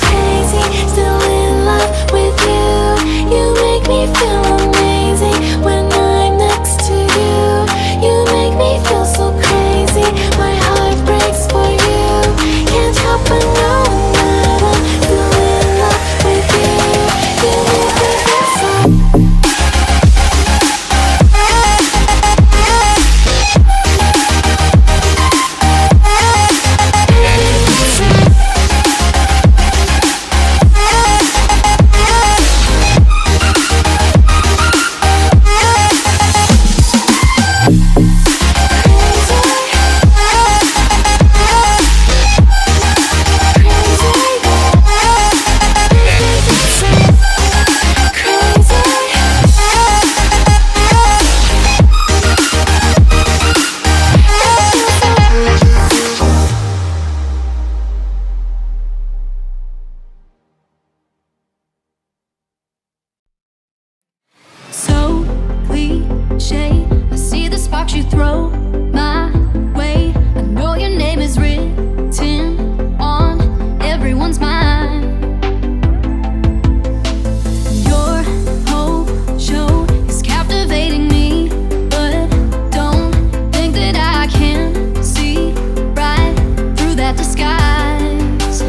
crazy, still in love with you. You make me feel amazing when I'm next to you. You make me feel so crazy, my heart breaks for you. Can't help but know that I'm still in love with you. You make me feel so. So cliche, I see the sparks you throw my way. I know your name is written on everyone's mind. Your whole show is captivating me, but don't think that I can see right through that disguise.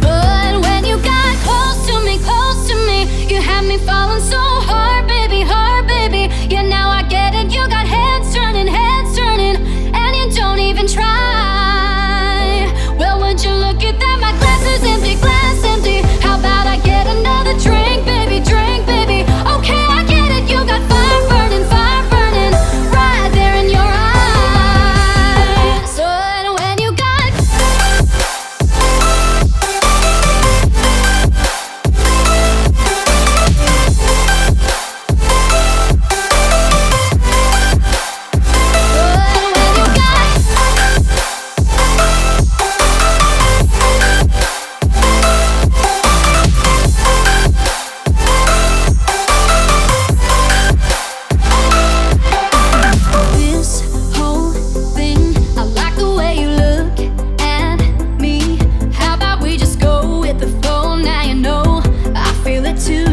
But when you got close to me, you had me falling so hard, baby, hard, baby. Yeah, now I get it. You got heads turning, and you don't even try. Well, would you look at that? My glass is empty, glass empty. How about I get another drink, baby, drink, baby? Okay, I get it. You got fire burning, right there in your eyes. So when you got this whole thing, I like the way you look at me. How about we just go with the flow? Now you know I feel it too.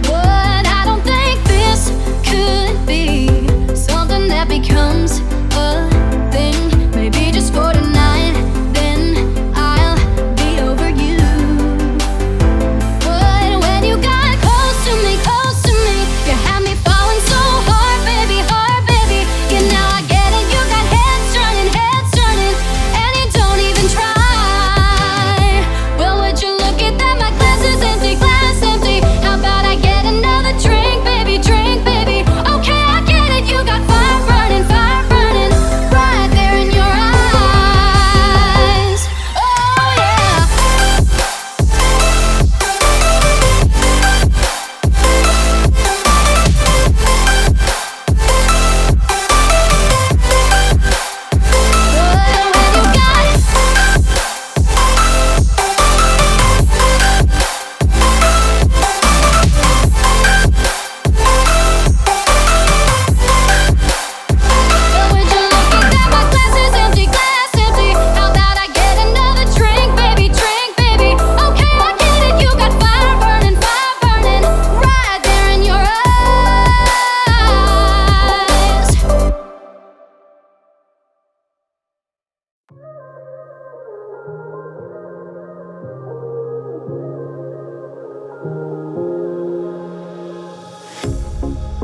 But I don't think this could be something that becomes a thing. Maybe just for tonight, then I'll be over you. But when you got close to me, you had me falling so hard, baby, hard, baby. Yeah, now I get it. You got heads turning, and you don't even try. Well, would you look at that? My glass is empty, glass empty. How about I get another drink, baby, drink, baby? Okay, I get it. You got fire burning, right there in your eyes. Oh yeah.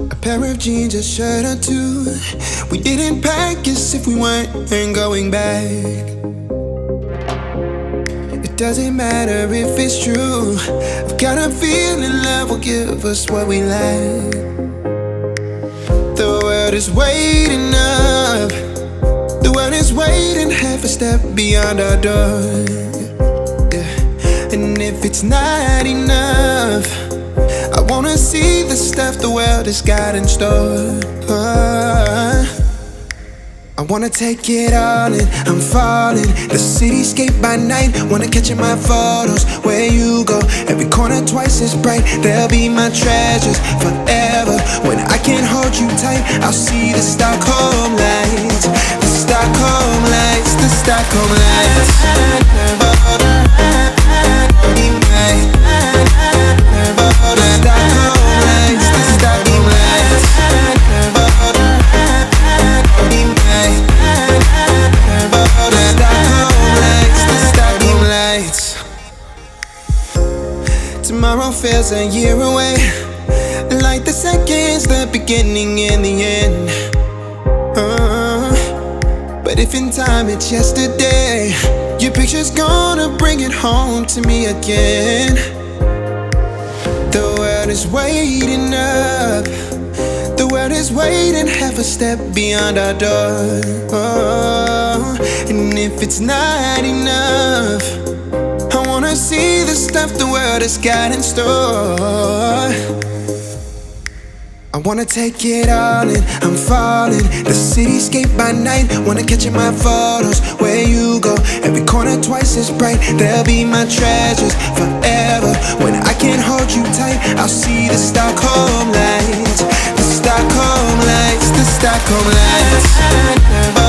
A pair of jeans, a shirt or two. We didn't pack as if we weren't going back. It doesn't matter if it's true. I've got a feeling love will give us what we lack. The world is waiting up. The world is waiting half a step beyond our door. Yeah. And if it's not enough, I wanna see the stuff the world has got in store. I wanna take it all in, I'm falling. The cityscape by night, wanna catch in my photos. Where you go, every corner twice as bright. They'll be my treasures forever. When I can't hold you tight, I'll see the Stockholm lights. The Stockholm lights, the Stockholm lights. tomorrow feels a year away. Like the seconds, the beginning and the end. But if in time it's yesterday, your picture's gonna bring it home to me again. The world is waiting up. The world is waiting half a step beyond our door. And if it's not enough, I wanna see the stuff the world has got in store. I wanna take it all in, I'm falling. The cityscape by night, wanna catch in my photos. Where you go, every corner twice as bright. They'll be my treasures forever. When I can't hold you tight, I'll see the Stockholm lights. The Stockholm lights, the Stockholm lights.